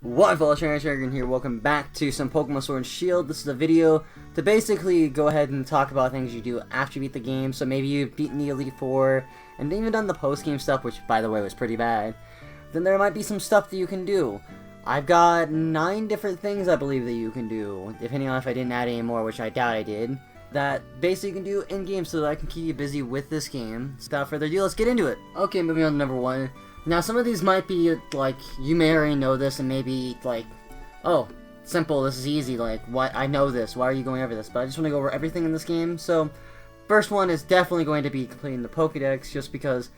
What fellow Dragon here, welcome back to some Pokemon Sword and Shield. This is a video to basically go ahead and talk about things you do after you beat the game. So maybe you've beaten the Elite Four and even done the post-game stuff, which by the way was pretty bad. Then there might be some stuff that you can do. I've got 9 different things I believe that you can do, depending on if I didn't add any more, which I doubt I did, that basically you can do in-game so that I can keep you busy with this game. So without further ado, let's get into it. Okay, moving on to number 1. Now, some of these might be, like, you may already know this, and maybe, like, oh, simple, this is easy, like, what, I know this, why are you going over this? But I just want to go over everything in this game. So, first one is definitely going to be completing the Pokedex, just because,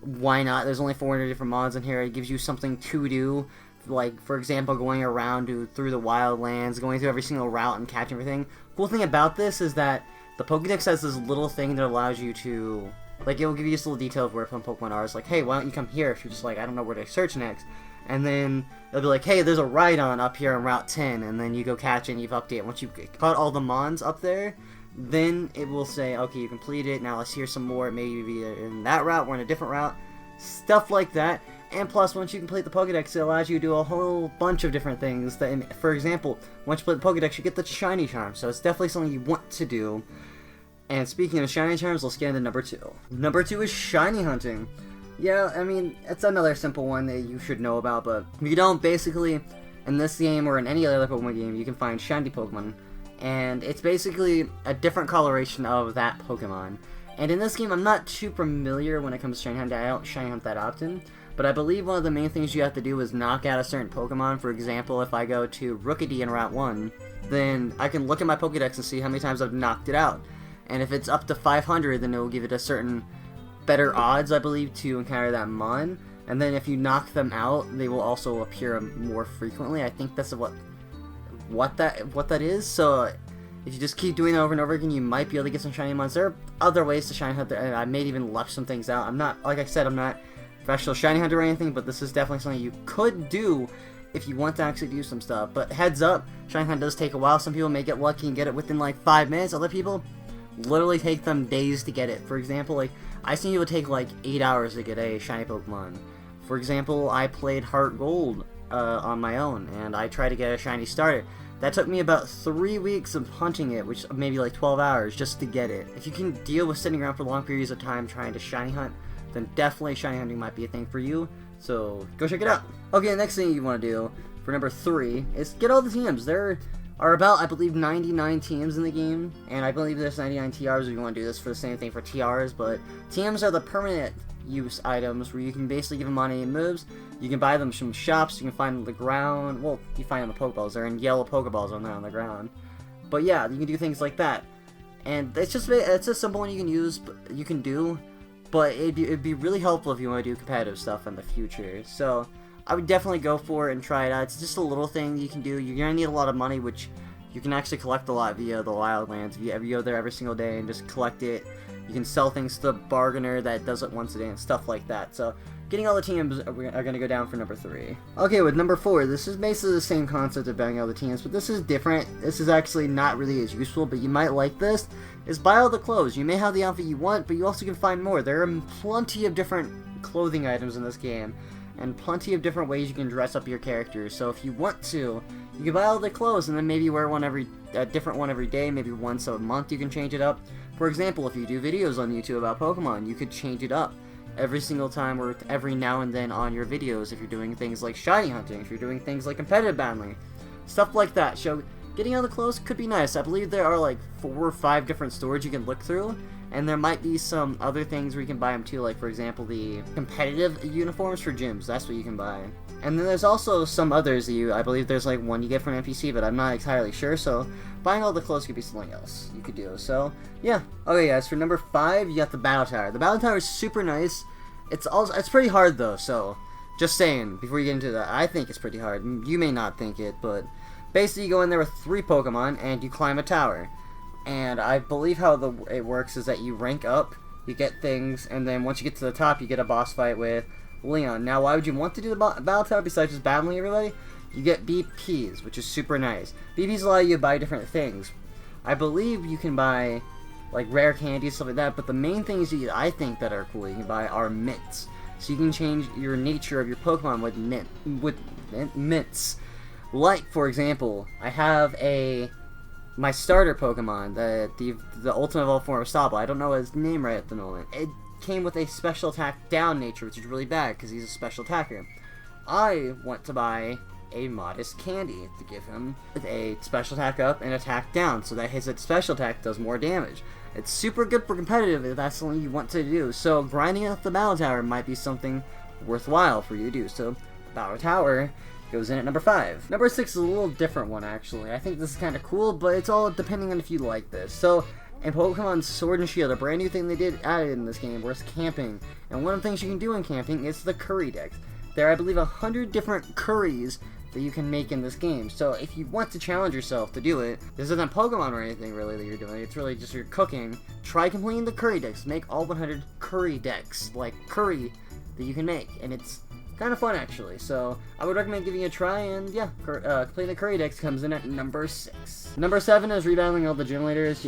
why not? There's only 400 different mods in here, it gives you something to do, like, for example, going around through the wildlands, going through every single route and catching everything. Cool thing about this is that the Pokedex has this little thing that allows you to, like, it will give you this little detail of where some Pokemon are. It's like, hey, why don't you come here if you're just like, I don't know where to search next. And then it'll be like, hey, there's a Rhydon up here on Route 10, and then you go catch it and you've updated. Once you've caught all the Mons up there, then it will say, okay, you completed it, now let's hear some more, maybe in that route or in a different route. Stuff like that. And plus, once you complete the Pokedex, it allows you to do a whole bunch of different things. That, for example, once you complete the Pokedex, you get the Shiny Charm, so it's definitely something you want to do. And speaking of Shiny Charms, let's get into number 2. Number 2 is Shiny Hunting. Yeah, I mean, it's another simple one that you should know about, but if you don't, basically, in this game or in any other Pokemon game, you can find Shiny Pokemon. And it's basically a different coloration of that Pokemon. And in this game, I'm not too familiar when it comes to Shiny Hunting. I don't Shiny Hunt that often. But I believe one of the main things you have to do is knock out a certain Pokemon. For example, if I go to Rookidee in Route 1, then I can look at my Pokedex and see how many times I've knocked it out. And if it's up to 500, then it will give it a certain better odds, I believe, to encounter that Mon. And then if you knock them out, they will also appear more frequently. I think that's what that is. So if you just keep doing it over and over again, you might be able to get some shiny Mons. There are other ways to shiny hunt there. I may even left some things out. I'm not, like I said, I'm not a professional shiny hunter or anything, but this is definitely something you could do if you want to actually do some stuff. But heads up, shiny hunt does take a while. Some people may get lucky and get it within like 5 minutes. Other people literally take them days to get it. For example, like, I've seen people take like 8 hours to get a shiny Pokemon. For example, I played Heart Gold on my own, and I tried to get a shiny starter. That took me about 3 weeks of hunting it, which maybe like 12 hours just to get it. If you can deal with sitting around for long periods of time trying to shiny hunt, then definitely shiny hunting might be a thing for you. So go check it out. Okay, the next thing you want to do for number 3 is get all the TMs. There are about, I believe, 99 TMs in the game, and I believe there's 99 TRs if you want to do this for the same thing for TRs, but TMs are the permanent use items where you can basically give them on any moves. You can buy them from shops, you can find them on the ground. Well, you find them in Pokeballs. They're in yellow Pokeballs on the ground. But yeah, you can do things like that. And it's a simple one you can use, you can do, but it'd be really helpful if you want to do competitive stuff in the future. So I would definitely go for it and try it out. It's just a little thing you can do. You're going to need a lot of money, which you can actually collect a lot via the wildlands. If you go there every single day and just collect it, you can sell things to the bargainer that does it once a day and stuff like that. So getting all the TMs are going to go down for number 3. Okay, with number 4, this is basically the same concept of buying all the TMs, but this is different. This is actually not really as useful, but you might like this, is buy all the clothes. You may have the outfit you want, but you also can find more. There are plenty of different clothing items in this game, and plenty of different ways you can dress up your characters. So if you want to, you can buy all the clothes and then maybe wear a different one every day, maybe once a month you can change it up. For example, if you do videos on YouTube about Pokemon, you could change it up every single time or every now and then on your videos if you're doing things like shiny hunting, if you're doing things like competitive battling, stuff like that. So getting all the clothes could be nice. I believe there are like 4 or 5 different stores you can look through, and there might be some other things where you can buy them too, like for example the competitive uniforms for gyms. That's what you can buy. And then there's also some others that I believe there's like one you get from NPC, but I'm not entirely sure, so buying all the clothes could be something else you could do. So yeah. Okay guys, for number 5 you got the Battle Tower. The Battle Tower is super nice. It's pretty hard though, so just saying before you get into that, I think it's pretty hard. You may not think it, but basically you go in there with 3 Pokemon and you climb a tower. And I believe how it works is that you rank up, you get things, and then once you get to the top, you get a boss fight with Leon. Now, why would you want to do the Battle Tower besides just battling everybody? You get BPs, which is super nice. BPs allow you to buy different things. I believe you can buy like rare candies, stuff like that, but the main things I think that are cool you can buy are mints. so you can change your nature of your Pokemon with mints. Like, for example, I have my starter Pokemon, the ultimate evolved form of Sobble. I don't know his name right at the moment. It came with a special attack down nature, which is really bad because he's a special attacker. I want to buy a modest candy to give him a special attack up and attack down so that his special attack does more damage. It's super good for competitive if that's something you want to do. So grinding up the Battle Tower might be something worthwhile for you to do. So the Battle Tower goes in at number 5. Number 6 is a little different one, actually. I think this is kind of cool, but it's all depending on if you like this. So in Pokemon Sword and Shield, a brand new thing they added in this game was camping. And one of the things you can do in camping is the curry deck. There are, I believe, 100 different curries that you can make in this game. So if you want to challenge yourself to do it, this isn't Pokemon or anything really that you're doing, it's really just your cooking. Try completing the curry decks. Make all 100 curry decks, like curry, that you can make. And it's kind of fun, actually. So I would recommend giving it a try, and yeah, completing the curry decks comes in at number 6. Number 7 is rebattling all the gym leaders.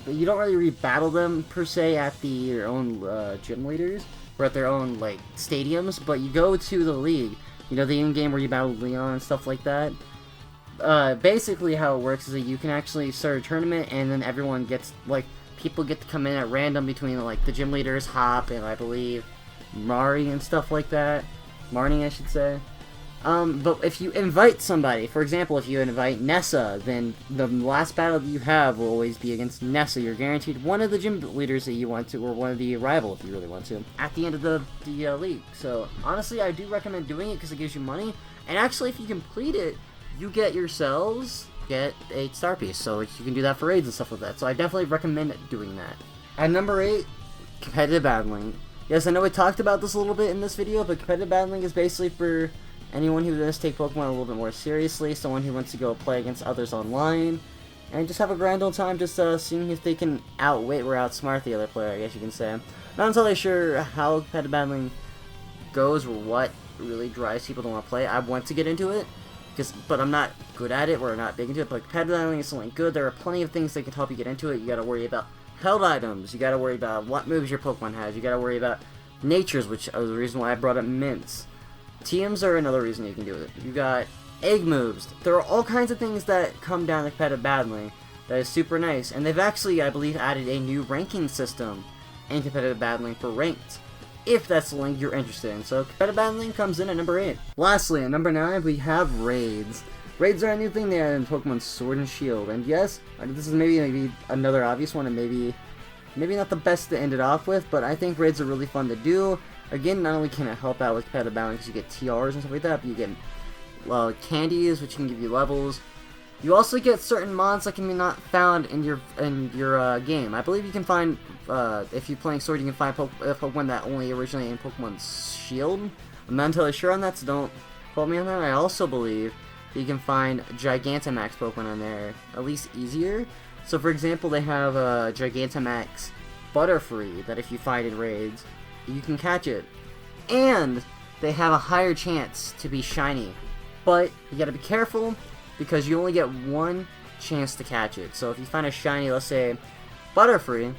You don't really rebattle them, per se, at your own gym leaders, or at their own, like, stadiums, but you go to the league. You know, the in-game where you battle Leon and stuff like that. Basically how it works is that you can actually start a tournament, and then everyone gets, like, people get to come in at random between, like, the gym leaders, Hop, and I believe Mari and stuff like that. Marnie, I should say. But if you invite somebody, for example, if you invite Nessa, then the last battle that you have will always be against Nessa. You're guaranteed one of the gym leaders that you want to, or one of the rival if you really want to, at the end of the league. So, honestly, I do recommend doing it because it gives you money. And actually, if you complete it, you get yourselves a star piece. So you can do that for raids and stuff like that. So I definitely recommend doing that. At number 8, competitive battling. Yes, I know we talked about this a little bit in this video, but competitive battling is basically for anyone who does take Pokemon a little bit more seriously, someone who wants to go play against others online, and just have a grand old time just seeing if they can outwit or outsmart the other player, I guess you can say. Not entirely sure how competitive battling goes or what really drives people to want to play. I want to get into it, but I'm not good at it or not big into it, but competitive battling is something good. There are plenty of things that can help you get into it. You gotta worry about held items, you gotta worry about what moves your Pokemon has, you gotta worry about natures, which is the reason why I brought up mints. TMs are another reason you can do it. You got egg moves. There are all kinds of things that come down to competitive battling that is super nice, and they've actually, I believe, added a new ranking system in competitive battling for ranked, if that's the link you're interested in. So competitive battling comes in at number 8. Lastly, at number 9, we have raids. Raids are a new thing they added in Pokemon Sword and Shield, and yes, this is maybe another obvious one, and maybe not the best to end it off with, but I think raids are really fun to do. Again, not only can it help out with competitive battling because you get TRs and stuff like that, but you get candies, which can give you levels. You also get certain mods that can be not found in your game. I believe you can find, if you're playing Sword, you can find Pokemon that only originate in Pokemon Shield. I'm not entirely sure on that, so don't quote me on that. I also believe that you can find Gigantamax Pokemon on there, at least easier. So, for example, they have Gigantamax Butterfree that if you find in raids, you can catch it. And they have a higher chance to be shiny. But you gotta be careful because you only get one chance to catch it. So if you find a shiny, let's say Butterfree,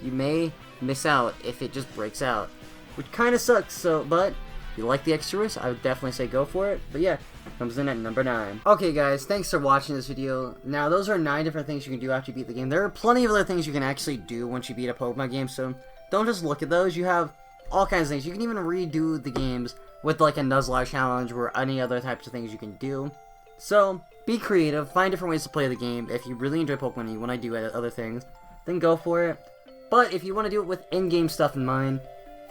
you may miss out if it just breaks out, which kind of sucks. So, but if you like the extra risk, I would definitely say go for it. But yeah, comes in at number 9. Okay guys, thanks for watching this video. Now those are 9 different things you can do after you beat the game. There are plenty of other things you can actually do once you beat a Pokemon game, so don't just look at those. You have all kinds of things. You can even redo the games with like a Nuzlocke challenge or any other types of things you can do. So be creative, find different ways to play the game. If you really enjoy Pokemon and you want to do other things, then go for it. But if you want to do it with in-game stuff in mind,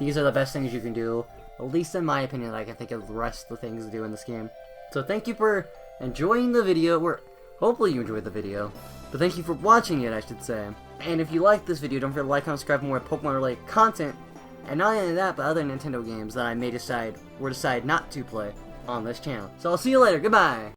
these are the best things you can do. At least in my opinion, I can think of the rest of the things to do in this game. So thank you for enjoying the video, or hopefully you enjoyed the video. But thank you for watching it, I should say. And if you like this video, don't forget to like, comment, subscribe for more Pokemon related content. And not only that, but other Nintendo games that I may decide not to play on this channel. So I'll see you later. Goodbye!